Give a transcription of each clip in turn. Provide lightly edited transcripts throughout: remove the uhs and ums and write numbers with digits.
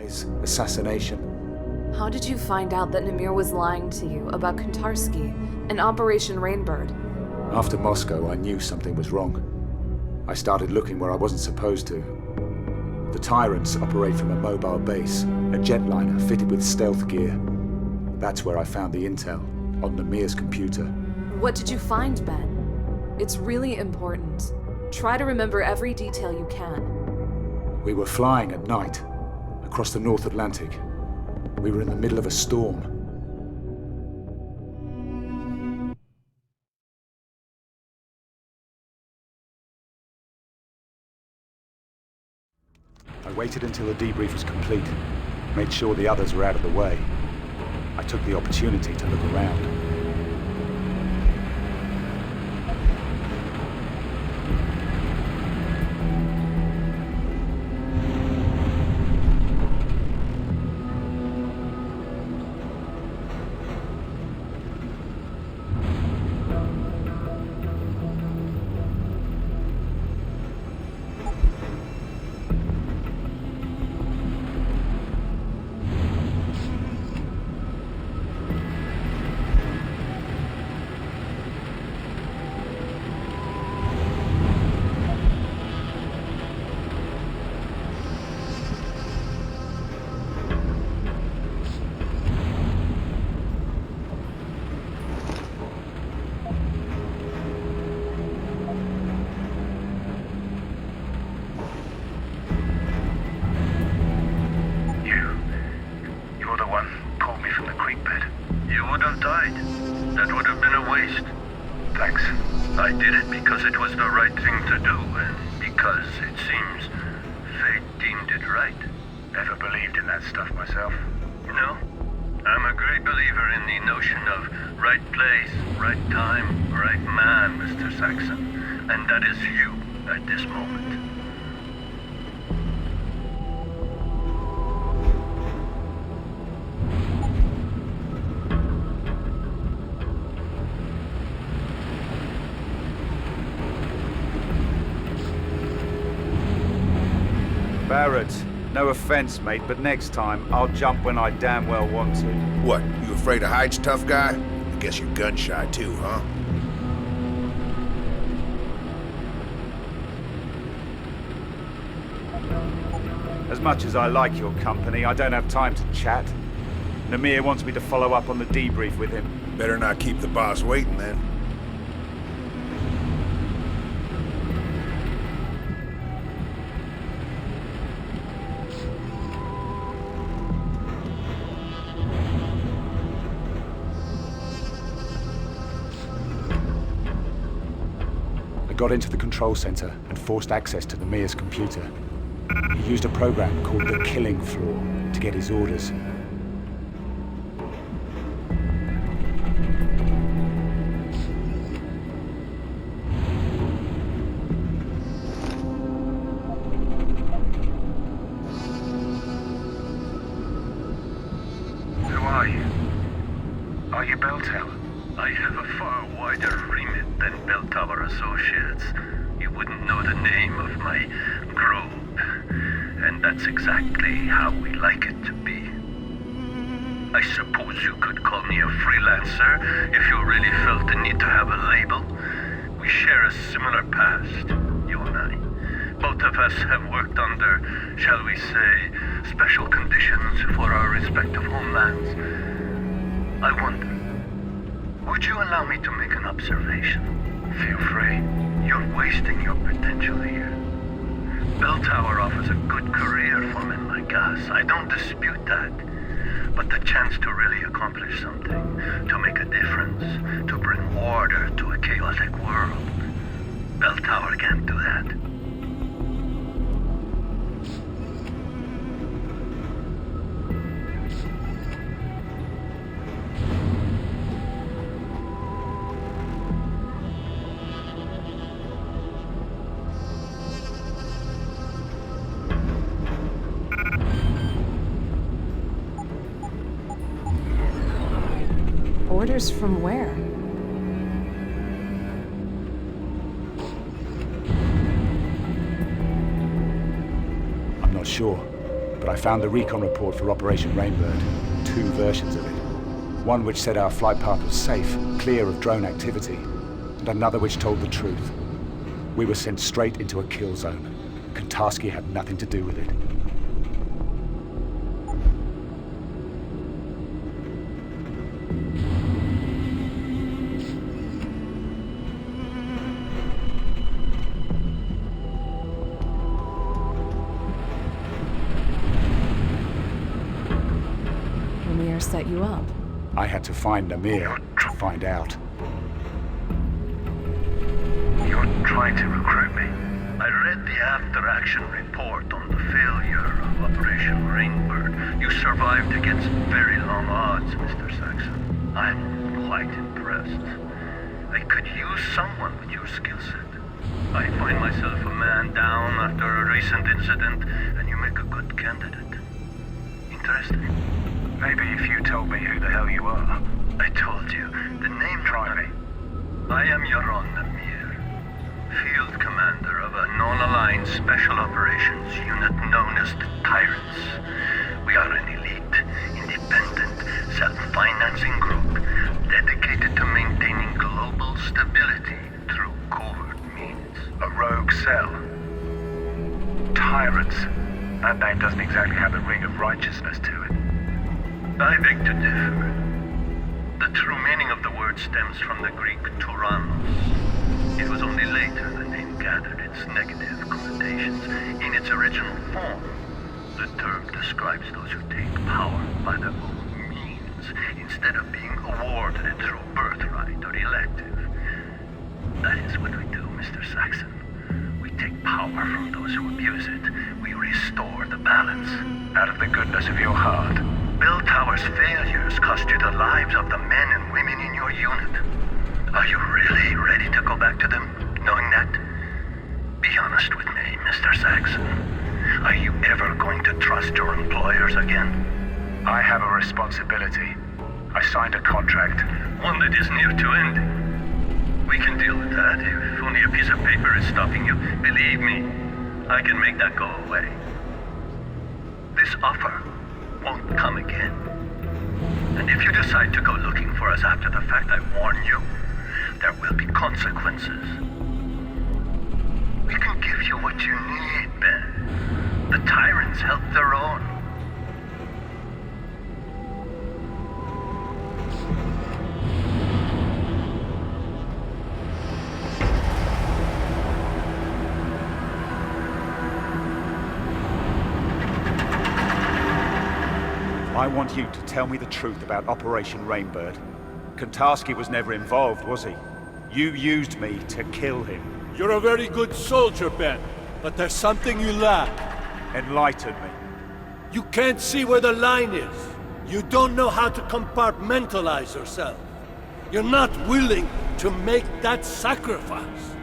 his assassination. How did you find out that Namir was lying to you about Kontarsky and Operation Rainbird? After Moscow, I knew something was wrong. I started looking where I wasn't supposed to. The Tyrants operate from a mobile base, a jetliner fitted with stealth gear. That's where I found the intel, on Namir's computer. What did you find, Ben? It's really important. Try to remember every detail you can. We were flying at night, across the North Atlantic. We were in the middle of a storm. I waited until the debrief was complete, made sure the others were out of the way. I took the opportunity to look around. I did it because it was the right thing to do, and because it seems fate deemed it right. Never believed in that stuff myself. No, I'm a great believer in the notion of right place, right time, right man, Mr. Saxon. And that is you at this moment. Barrett, no offense, mate, but next time I'll jump when I damn well want to. What, you afraid of heights, tough guy? I guess you're gun shy too, huh? As much as I like your company, I don't have time to chat. Namir wants me to follow up on the debrief with him. Better not keep the boss waiting, then. I got into the control center and forced access to Namir's computer. He used a program called the Killing Floor to get his orders. Who are you? Are you Bell Tower? I have a far wider remit than Bell Tower Associates. You wouldn't know the name of my group. And that's exactly how we like it to be. I suppose you could call me a freelancer if you really felt the need to have a label. We share a similar past, you and I. Both of us have worked under, shall we say, special conditions for our respective homelands. I wonder, would you allow me to make an observation? Feel free. You're wasting your potential here. Bell Tower offers a good career for men like us. I don't dispute that. But the chance to really accomplish something, to make a difference, to bring order to a chaotic world, Bell Tower can't do that. Orders from where? I'm not sure, but I found the recon report for Operation Rainbird. 2 versions of it. One which said our flight path was safe, clear of drone activity, and another which told the truth. We were sent straight into a kill zone. Kantarski had nothing to do with it. Amir set you up. I had to find Amir to find out. You're trying to recruit me. I read the after-action report on the failure of Operation Rainbird. You survived against very long odds, Mr. Saxon. I'm quite impressed. I could use someone with your skill set. I find myself a man down after a recent incident, and you make a good candidate. Interesting. Maybe if you told me who the hell you are. I told you, the name... Try me. I am Yaron Amir, Field Commander of a non-aligned Special Operations Unit known as the Tyrants. We are an elite, independent, self-financing group dedicated to maintaining global stability through covert means. A rogue cell. Tyrants. That name doesn't exactly have a ring of righteousness to it. I beg to differ. The true meaning of the word stems from the Greek tyrannos. It was only later the name gathered its negative connotations. In its original form, the term describes those who take power by their own means, instead of being awarded it through birthright or elective. That is what we do, Mr. Saxon. We take power from those who abuse it. We restore the balance. Out of the goodness of your heart. Bell Tower's failures cost you the lives of the men and women in your unit. Are you really ready to go back to them, knowing that? Be honest with me, Mr. Saxon. Are you ever going to trust your employers again? I have a responsibility. I signed a contract. One that is near to ending. We can deal with that if only a piece of paper is stopping you. Believe me, I can make that go away. This offer won't come again. And if you decide to go looking for us after the fact, I warn you, there will be consequences. We can give you what you need, Ben. The Tyrants help their own. I want you to tell me the truth about Operation Rainbird. Kantarski was never involved, was he? You used me to kill him. You're a very good soldier, Ben, but there's something you lack. Enlighten me. You can't see where the line is. You don't know how to compartmentalize yourself. You're not willing to make that sacrifice.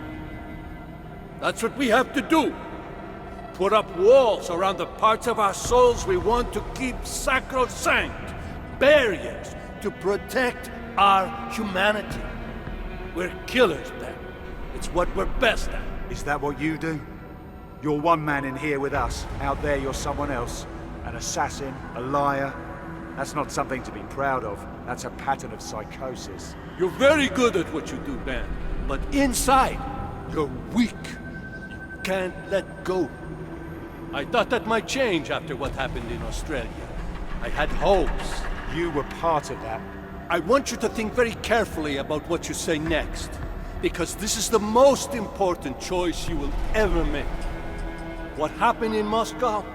That's what we have to do. Put up walls around the parts of our souls we want to keep sacrosanct. Barriers to protect our humanity. We're killers, Ben. It's what we're best at. Is that what you do? You're one man in here with us. Out there you're someone else. An assassin, a liar. That's not something to be proud of. That's a pattern of psychosis. You're very good at what you do, Ben. But inside, you're weak. You can't let go. I thought that might change after what happened in Australia. I had hopes. You were part of that. I want you to think very carefully about what you say next. Because this is the most important choice you will ever make. What happened in Moscow?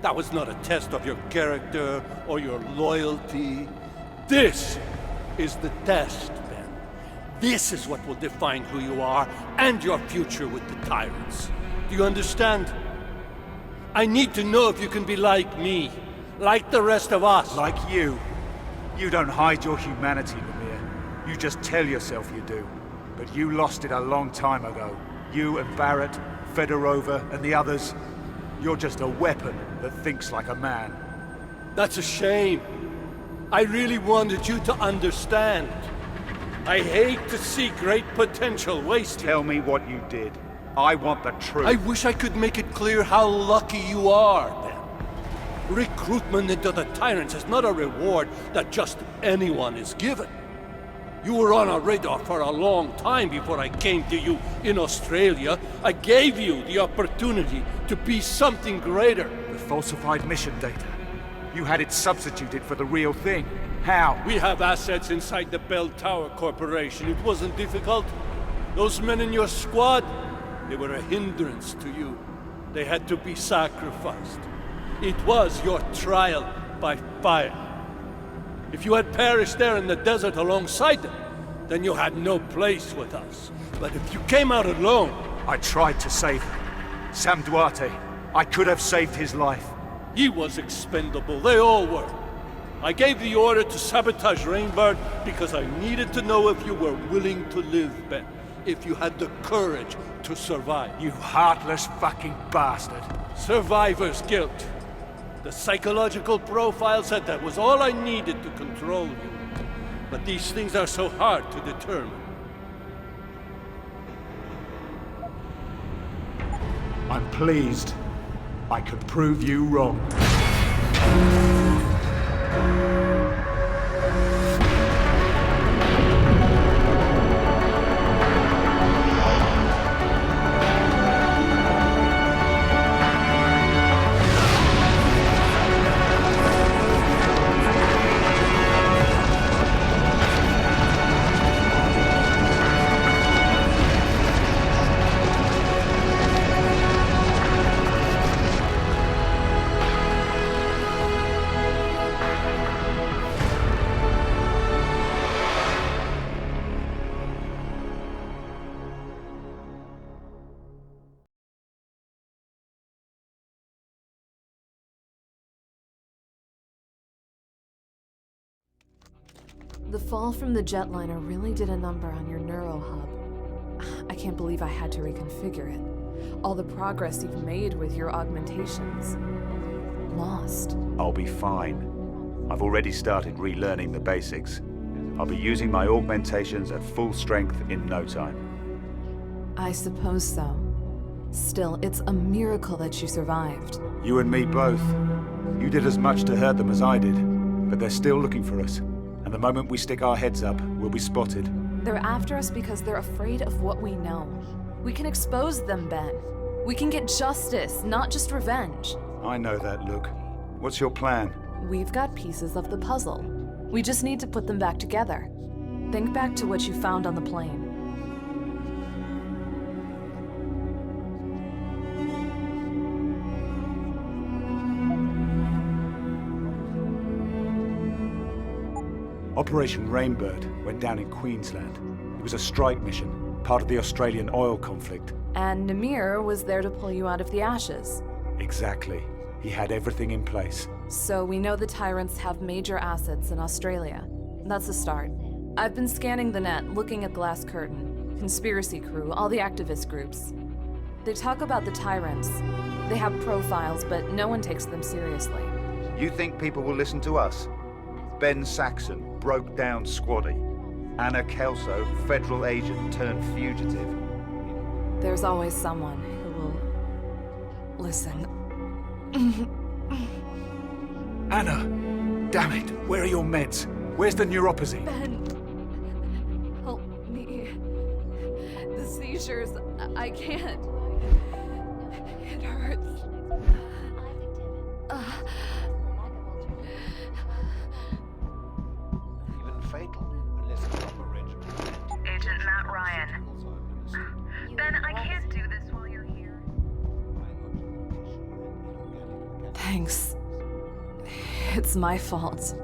That was not a test of your character or your loyalty. This is the test, Ben. This is what will define who you are and your future with the Tyrants. Do you understand? I need to know if you can be like me, like the rest of us. Like you. You don't hide your humanity, Lemire. You just tell yourself you do. But you lost it a long time ago. You and Barrett, Fedorova, and the others. You're just a weapon that thinks like a man. That's a shame. I really wanted you to understand. I hate to see great potential wasted. Tell me what you did. I want the truth. I wish I could make it clear how lucky you are, Ben. Recruitment into the Tyrants is not a reward that just anyone is given. You were on our radar for a long time before I came to you in Australia. I gave you the opportunity to be something greater. The falsified mission data. You had it substituted for the real thing. How? We have assets inside the Bell Tower Corporation. It wasn't difficult. Those men in your squad, they were a hindrance to you. They had to be sacrificed. It was your trial by fire. If you had perished there in the desert alongside them, then you had no place with us. But if you came out alone... I tried to save him. Sam Duarte. I could have saved his life. He was expendable. They all were. I gave the order to sabotage Rainbird because I needed to know if you were willing to live, Ben. If you had the courage to survive. You heartless fucking bastard. Survivor's guilt. The psychological profile said that was all I needed to control you. But these things are so hard to determine. I'm pleased. I could prove you wrong. The fall from the jetliner really did a number on your neuro hub. I can't believe I had to reconfigure it. All the progress you've made with your augmentations. Lost. I'll be fine. I've already started relearning the basics. I'll be using my augmentations at full strength in no time. I suppose so. Still, it's a miracle that you survived. You and me both. You did as much to hurt them as I did, but they're still looking for us. And the moment we stick our heads up, we'll be spotted. They're after us because they're afraid of what we know. We can expose them, Ben. We can get justice, not just revenge. I know that, Luke. What's your plan? We've got pieces of the puzzle. We just need to put them back together. Think back to what you found on the plane. Operation Rainbird went down in Queensland. It was a strike mission, part of the Australian oil conflict. And Namir was there to pull you out of the ashes. Exactly. He had everything in place. So we know the Tyrants have major assets in Australia. That's a start. I've been scanning the net, looking at Glass Curtain, Conspiracy Crew, all the activist groups. They talk about the Tyrants. They have profiles, but no one takes them seriously. You think people will listen to us? Ben Saxon, broke down squaddy. Anna Kelso, federal agent turned fugitive. There's always someone who will listen. Anna! Damn it! Where are your meds? Where's the neuropathy? Ben, help me. The seizures, I can't. It hurts. Even fatal, unless the proper regimen. Agent Matt Ryan. Ben, I can't do this while you're here. Thanks. It's my fault.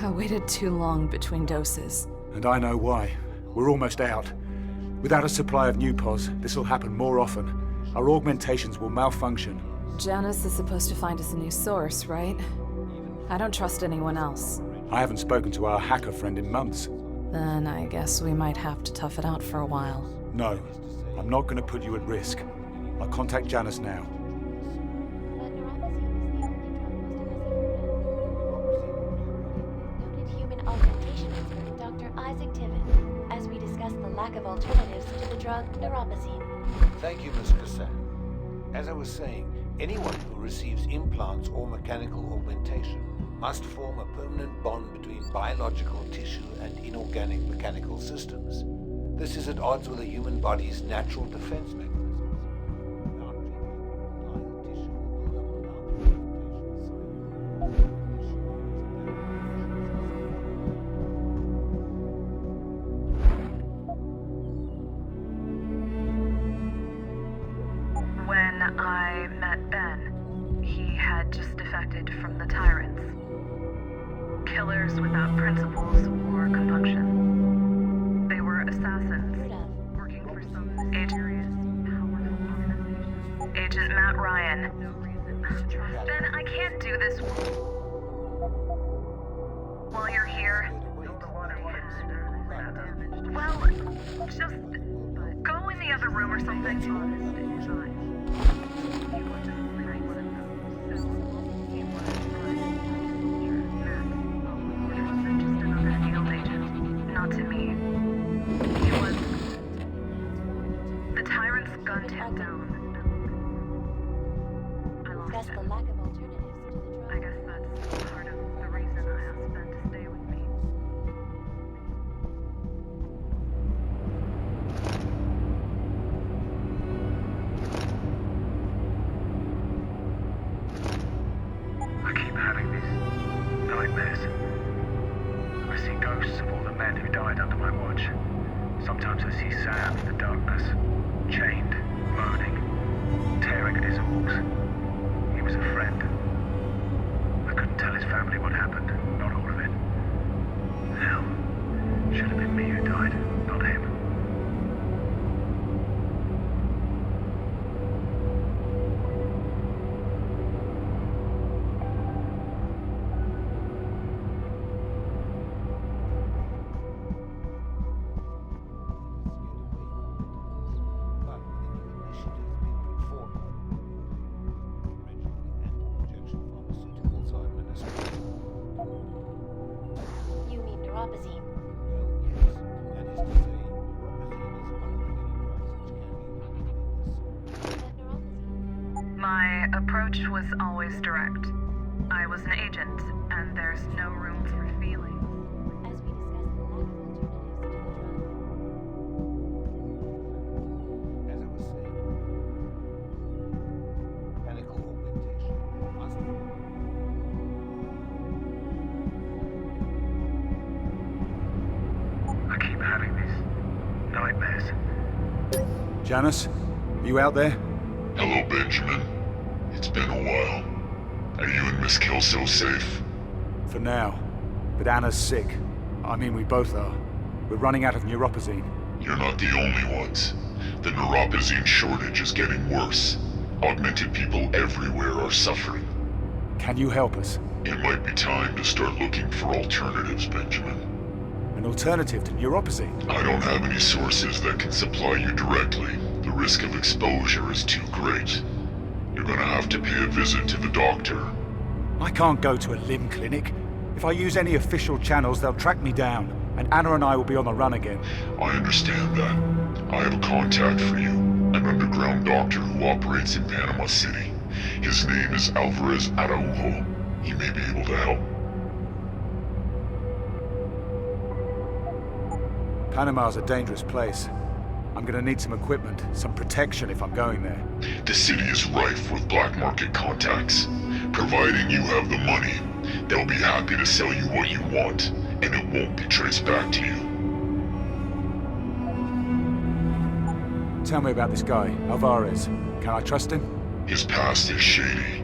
I waited too long between doses. And I know why. We're almost out. Without a supply of new pos, this will happen more often. Our augmentations will malfunction. Janice is supposed to find us a new source, right? I don't trust anyone else. I haven't spoken to our hacker friend in months. Then I guess we might have to tough it out for a while. No, I'm not going to put you at risk. I'll contact Janice now. Noted human augmentation expert Dr. Isaac Tiven, as we discuss the lack of alternatives to the drug neuropozyne. Thank you, Miss Cassan. As I was saying, Anyone who receives implants or mechanical augmentation must form a permanent bond between biological tissue and inorganic mechanical systems. This is at odds with the human body's natural defense mechanisms. Without treatment, live tissue will build up around the When I met Ben, he had just defected from the Tyrants. Killers without principles or compunction. They were assassins, working for some mysterious, powerful organization. Agent Matt Ryan. Ben, I can't do this while you're here. Well, just go in the other room or something. Not to me. He was... The Tyrants gunned him down. I lost Discuss the him. lack of alternatives to the drug. I guess that's part of the reason I asked Ben to stay with me. I keep having these nightmares. I see ghosts of all the men who died under my watch. Sometimes I see Sam in the darkness, chained, moaning, tearing at his orcs. He was a friend. I couldn't tell his family what happened, not all of it. Hell, should have been me who died, not him. But with the new initiative being put forward, originally anti-injection pharmaceuticals are administered. You mean neuropozyne. Well, yes. That is to say, neuropozyne is one of the many drugs which can be highly What neuropozyne? My approach was always direct. I was an agent, and there's no room for feelings. As we discuss the lack of alternatives to the drug. As I was saying, mechanical augmentation must I keep having these nightmares. Janice, you out there? Hello, Benjamin. It's been a while. Are you and Miss Kelso safe? For now. But Anna's sick. I mean, we both are. We're running out of neuropozyne. You're not the only ones. The neuropozyne shortage is getting worse. Augmented people everywhere are suffering. Can you help us? It might be time to start looking for alternatives, Benjamin. An alternative to neuropozyne? I don't have any sources that can supply you directly. The risk of exposure is too great. You're gonna have to pay a visit to the doctor. I can't go to a limb clinic. If I use any official channels, they'll track me down, and Anna and I will be on the run again. I understand that. I have a contact for you, an underground doctor who operates in Panama City. His name is Alvarez Araujo. He may be able to help. Panama's a dangerous place. I'm gonna need some equipment, some protection if I'm going there. The city is rife with black market contacts. Providing you have the money, they'll be happy to sell you what you want, and it won't be traced back to you. Tell me about this guy, Alvarez. Can I trust him? His past is shady.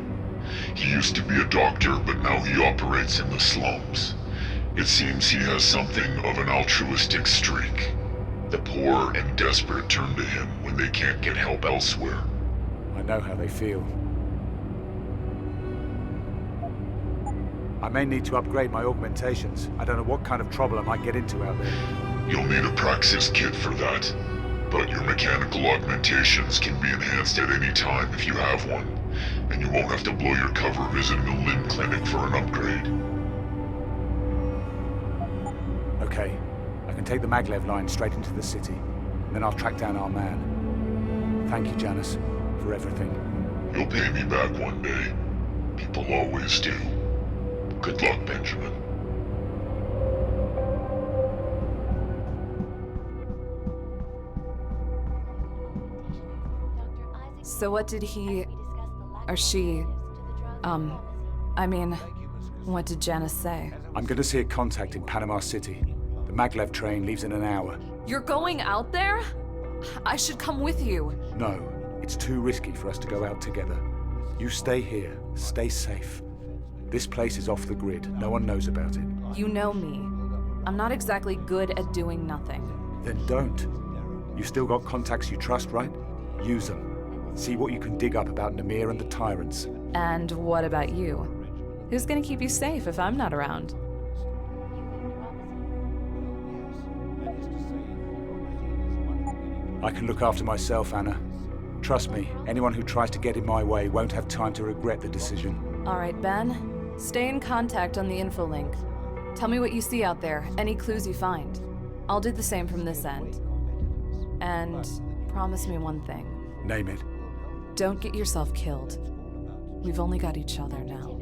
He used to be a doctor, but now he operates in the slums. It seems he has something of an altruistic streak. The poor and desperate turn to him when they can't get help elsewhere. I know how they feel. I may need to upgrade my augmentations. I don't know what kind of trouble I might get into out there. You'll need a Praxis kit for that. But your mechanical augmentations can be enhanced at any time if you have one. And you won't have to blow your cover visiting a limb clinic for an upgrade. Okay, I can take the maglev line straight into the city. Then I'll track down our man. Thank you, Janice, for everything. You'll pay me back one day. People always do. Good luck, Benjamin. So what did he... or she... what did Janice say? I'm gonna see a contact in Panama City. The maglev train leaves in an hour. You're going out there? I should come with you. No, it's too risky for us to go out together. You stay here, stay safe. This place is off the grid, no one knows about it. You know me. I'm not exactly good at doing nothing. Then don't. You still got contacts you trust, right? Use them. See what you can dig up about Namir and the Tyrants. And what about you? Who's gonna keep you safe if I'm not around? I can look after myself, Anna. Trust me, anyone who tries to get in my way won't have time to regret the decision. All right, Ben. Stay in contact on the info link. Tell me what you see out there, any clues you find. I'll do the same from this end. And promise me one thing. Name it. Don't get yourself killed. We've only got each other now.